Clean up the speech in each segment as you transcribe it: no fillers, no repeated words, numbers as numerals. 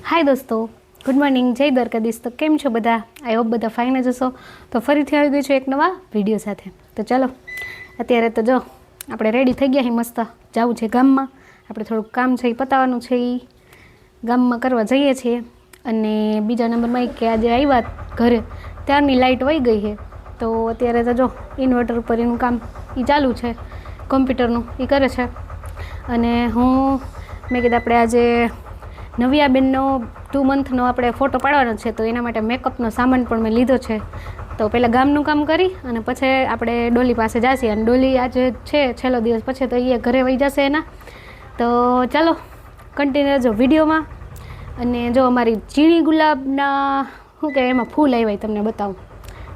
હાય દોસ્તો, good morning, જય દ્વારકાધીશ. તો કેમ છો બધા? આઈ હોપ બધા ફાઇન જ હશો. તો ફરીથી આવી ગઈ છું એક નવા વિડીયો સાથે. તો ચાલો, અત્યારે તો જો આપણે રેડી થઈ ગયા છીએ, મસ્ત જવું છે ગામમાં. આપણે થોડુંક કામ છે એ પતાવવાનું છે, એ ગામમાં કરવા જઈએ છીએ. અને બીજા નંબરમાં કે આજે આવ્યા ઘરે ત્યારની લાઇટ વહી ગઈ છે. તો અત્યારે તો જો ઇન્વર્ટર ઉપર એનું કામ એ ચાલુ છે, કોમ્પ્યુટરનું એ કરે છે. અને મેં કીધું આપણે આજે નવ્યાબેનનો 2 મંથનો આપણે ફોટો પાડવાનો છે, તો એના માટે મેકઅપનો સામાન પણ મેં લીધો છે. તો પહેલાં ગામનું કામ કરી અને પછી આપણે ડોલી પાસે જઈએ. અને ડોલી આજે છે છેલ્લો દિવસ, પછી તો એ ઘરે વહી જશે એના. તો ચાલો કન્ટિન્યુ રહેજો વિડીયોમાં. અને જો અમારી ચીણી ગુલાબના શું કહેવાય એમાં ફૂલ આવ્યા તમને બતાવું.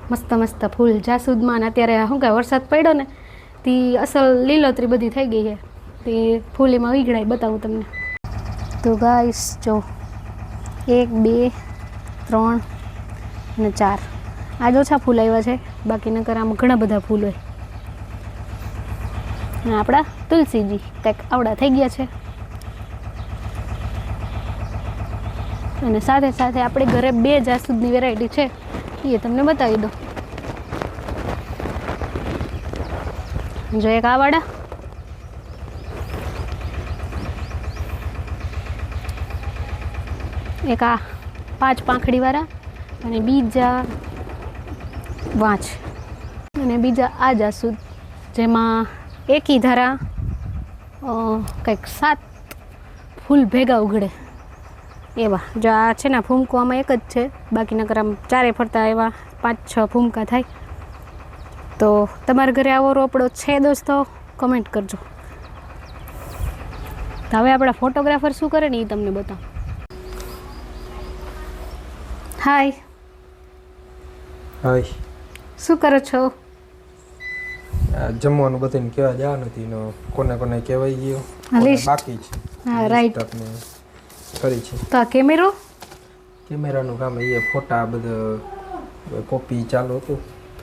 મસ્ત મસ્ત ફૂલ જાસૂદમાં. ને અત્યારે શું કહેવાય વરસાદ પડ્યો ને તે અસલ લીલોતરી બધી થઈ ગઈ છે. તે ફૂલ એમાં વીગડાય બતાવું તમને. તો ગાઈસ જો 1 2 3 અને 4 આજ ઓછા ફૂલ આવ્યા છે, બાકી નકર આમાં ઘણા બધા ફૂલ હોય. અને આપણા તુલસીજી કંઈક આવડા થઈ ગયા છે. અને સાથે સાથે આપણે ઘરે 2 જાસૂદની વેરાયટી છે, એ તમને બતાવી દો. જો એક આ વાળા, એક આ 5 પાંખડીવાળા, અને બીજા 5, અને બીજા આ જાસૂદ જેમાં એકી ધારા કંઈક 7 ફૂલ ભેગા ઉઘડે એવા. જો આ છે ને ફૂમકો આમાં એક જ છે, બાકી નકર આમ ચારે ફરતા એવા 5-6 ફૂમકા થાય. તો તમારા ઘરે આવો રોપડો છે દોસ્તો? કમેન્ટ કરજો. તો હવે આપણા ફોટોગ્રાફર શું કરે ને એ તમને બતાવો. હાય હાય, શું કરો છો? જમવાનું બધાને કહેવા જવાનું હતું, કોને કોને કહેવાય ગયો, બાકી છે. હા રાઈટ, કરી છે. તો આ કેમેરાનું કામ એ ફોટા બધા કોપી ચાલુ હતું,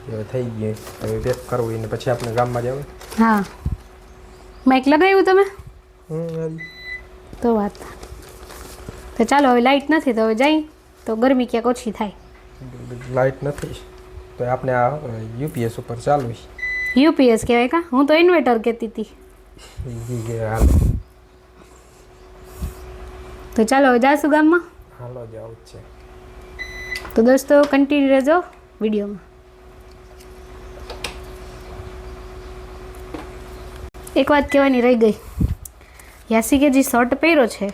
હવે થઈ ગયું. હવે પેક કરવું એને પછી આપણે ગામમાં જવું. હા, માઇક લગાવ્યું તમે? તો વાત. તો ચાલો, હવે લાઇટ નથી તો હવે જઈ, તો ગરમી ક્યાંક ઓછી થાય. લાઇટ નથી તો આપણે આ યુપીએસ ઉપર ચાલુ છે. યુપીએસ કહેવાય કા? હું તો ઇન્વર્ટર કહેતી હતી. તો ચાલો હવે જાશું ગામમાં. હાલો, જાવું છે. તો દોસ્તો કન્ટિન્યુ રહેજો વિડીયોમાં. એક વાત કહેવાની રહી ગઈ. યાસિકે જે શર્ટ પહેર્યો છે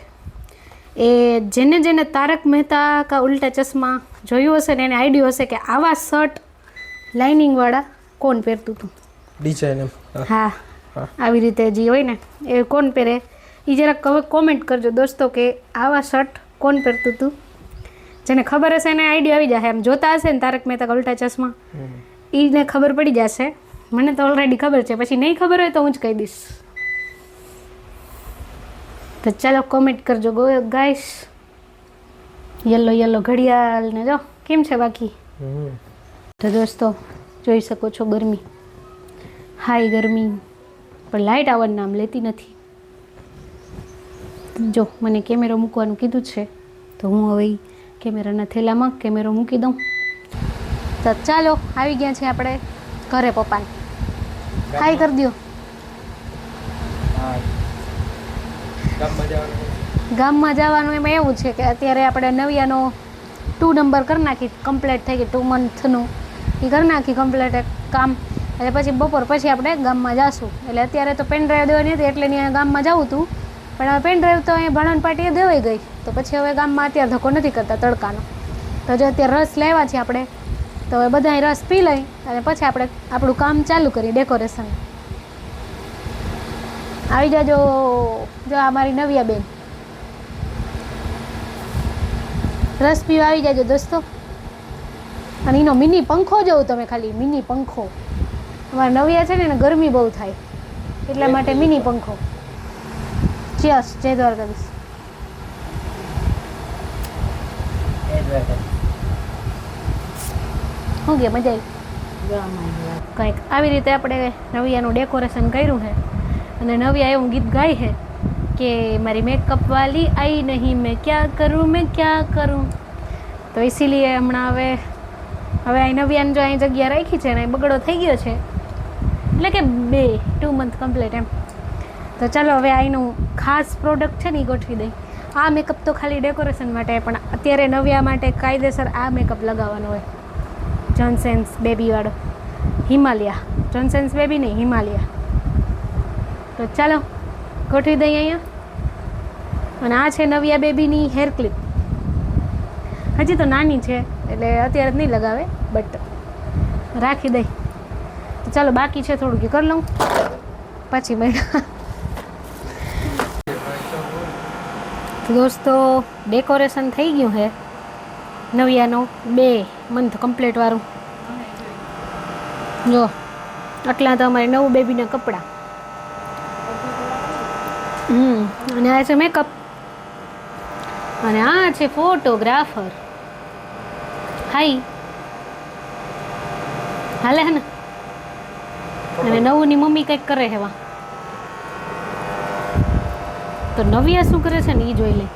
એ જેને તારક મહેતા કા ઉલ્ટા ચશ્મા જોયું હશે ને એને આઈડિયો હશે કે આવા શર્ટ લાઇનિંગવાળા કોણ પહેરતું હતું. ડિઝાઇન હા, આવી રીતે જે હોય ને એ કોણ પહેરે એ જરાક કોમેન્ટ કરજો દોસ્તો, કે આવા શર્ટ કોણ પહેરતું હતું. જેને ખબર હશે એને આઈડિયો આવી જશે. એમ જોતા હશે ને તારક મહેતા કા ઉલ્ટા ચશ્મા, એને ખબર પડી જશે. મને તો ઓલરેડી ખબર છે, પછી નહીં ખબર હોય તો હું જ કહી દઈશ. તો ચાલો કોમેન્ટ કરજો ગાઈસ. યલો ઘડિયાળ ને જો કેમ છે બાકી. તો દોસ્તો જોઈ શકો છો ગરમી, હાઈ ગરમી, પણ લાઇટ આવવાનું નામ લેતી નથી. જો મને કેમેરો મૂકવાનું કીધું છે, તો હું હવે કેમેરાના થેલામાં કેમેરો મૂકી દઉં. તો ચાલો આવી ગયા છે આપણે ઘરે. પપ્પાને હાઈ કરી દો. ગામમાં જવાનું એમાં એવું છે કે અત્યારે આપણે નવિયાનો 2 નંબર કરી નાખી, કમ્પ્લીટ થઈ ગઈ 2 મંથનું એ કરી નાખી કમ્પ્લીટ એક કામ. એટલે પછી બપોર પછી આપણે ગામમાં જઈશું. એટલે અત્યારે તો પેન ડ્રાઈવ દેવાની હતી એટલે અહીંયા ગામમાં જવું હતું, પણ હવે પેન ડ્રાઈવ તો અહીંયા ભાણન પાટીએ દેવાઈ ગઈ. તો પછી હવે ગામમાં અત્યારે ધક્કો નથી કરતા તડકાનો. તો જો અત્યારે રસ લેવા છે આપણે, તો હવે બધા રસ પી લઈ અને પછી આપણે આપણું કામ ચાલુ કરીએ ડેકોરેશન. આવી જાજો. જો આ મારી નવ્યાબેન રસ પીવા આવી જાજો દોસ્તો. અને એનો મિની પંખો જોઉં તમે, ખાલી મિની પંખો. અમારા નવિયા છે ને એને ગરમી બહુ થાય એટલા માટે મિની પંખો. ચિયર્સ, જય દ્વારકાધીશ. શું કે મજા આવી? કંઈક આવી રીતે આપણે નવિયાનું ડેકોરેશન કર્યું છે. અને નવ્યા એવું ગીત ગાય છે कि मेरी मेकअप वाली आई नहीं, मैं क्या करूँ। तो इसीलिए હમણાં હવે અહીં નવ્યાને જો અહીં જગ્યા રાખી છે ને બગડો થઈ ગયો છે, એટલે કે 2 મંથ કમ્પ્લીટ એમ. તો ચાલો હવે અહીંનું ખાસ પ્રોડક્ટ છે ને એ ગોઠવી દઈ. આ મેકઅપ તો ખાલી ડેકોરેશન માટે, પણ અત્યારે નવ્યા માટે કાયદેસર આ મેકઅપ લગાવવાનો હોય. જોન્સન્સ બેબીવાળો હિમાલયા, જોન્સન્સ બેબી નહીં હિમાલયા. તો ચાલો ગોઠવી દઈએ અહીંયા. અને આ છે નવ્યા બેબીની હેર ક્લિપ. હજી તો નાની છે એટલે અત્યારે જ નહીં લગાવે, બટ રાખી દઈ. તો ચાલો બાકી છે થોડુંક કરી લઉં પછી મળ્યા. દોસ્તો ડેકોરેશન થઈ ગયું છે નવ્યાનો 2 મંથ કમ્પ્લીટ વાળું. જો આટલા તો અમારે નવું બેબીના કપડાં. અને આ છે મેકઅપ, અને આ છે ફોટોગ્રાફર. હાઈ હાલે હે ને. અને નવુંની મમ્મી કંઈક કરે છે વા. તો નવ્યા શું કરે છે ને એ જોઈ લે.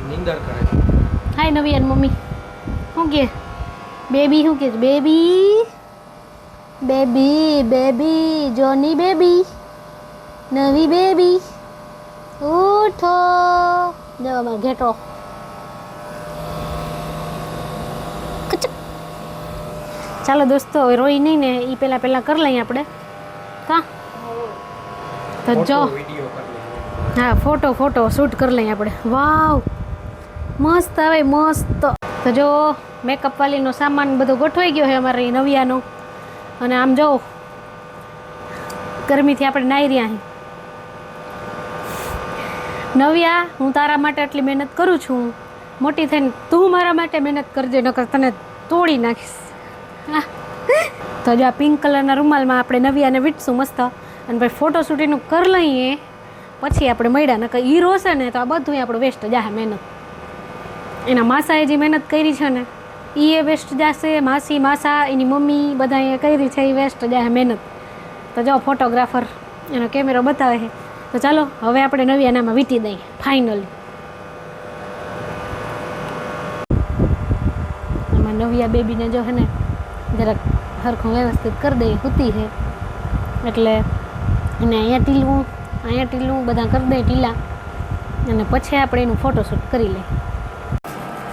નિંદર કરે છે. હાય નવ્યાની મમ્મી શું કે બેબી, શું કે બેબી બેબી બેબી જોની બેબી નવી બેબી ઉઠો. જો અમારો ઘેટો. ચાલો દોસ્તો હવે રોઈ નહીં ને એ પહેલાં કરી લઈએ આપણે. કા તો જો હા ફોટો શૂટ કરી લઈએ આપણે. વાવ મસ્ત આવે મસ્ત. તો જો મેકઅપ વાલીનો સામાન બધો ગોઠવાઈ ગયો છે અમારે નવ્યાનો. અને આમ જો ગરમીથી આપણે નાહી રહ્યા અહીં. નવ્યા હું તારા માટે આટલી મહેનત કરું છું, મોટી થઈને તું મારા માટે મહેનત કરજે, નકર તને તોડી નાખીશ. તો જો આ પિંક કલરના રૂમાલમાં આપણે નવ્યાને વીટશું મસ્ત. અને ભાઈ ફોટોશૂટ એનું કરી લઈએ પછી આપણે મળ્યા. નકર હીરો છે ને તો આ બધું આપણે વેસ્ટ જાહે મહેનત. એના માસાએ જે મહેનત કરી છે ને એ વેસ્ટ જશે. માસા એની મમ્મી બધાએ કરી છે એ વેસ્ટ જાય મહેનત. તો જો ફોટોગ્રાફર એનો કેમેરો બતાવે છે. તો ચાલો હવે આપણે નવ્યાનામાં વીટી દઈએ ફાઇનલી. એમાં નવ્યા બેબીને જો છે ને જરાક સરખું વ્યવસ્થિત કરી દઈએ. સૂતી છે એટલે એને અહીંયા ટીલું બધા કરી દઈએ ટીલા. અને પછી આપણે એનું ફોટોશૂટ કરી લઈએ.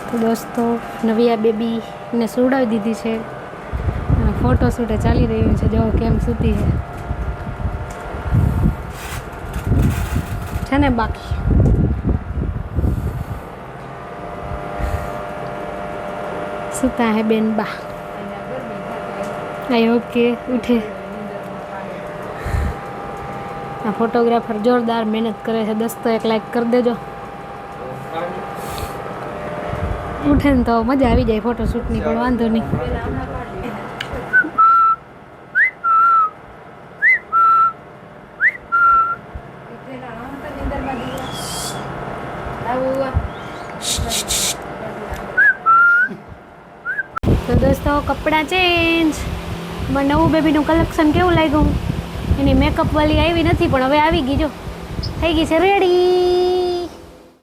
તો દોસ્તો નવ્યા બેબીને સુવડાવી દીધી છે અને ફોટોશૂટે ચાલી રહ્યું છે. જો કેમ સૂતી છે ને બાકી. સૂતા હે બેન બા. આઈ હોપ કે ઉઠે. આ ફોટોગ્રાફર જોરદાર મહેનત કરે છે દોસ્તો. એક લાઈક કરી દેજો. ઉઠે ને તો મજા આવી જાય ફોટોશૂટની, પણ વાંધો નહીં. તો દોસ્તો કપડાં ચેન્જ. એમાં નવું બેબીનું કલેક્શન કેવું લાગ્યું? એની મેકઅપ વાળી આવી નથી પણ હવે આવી ગઈ. જો થઈ ગઈ છે રેડી.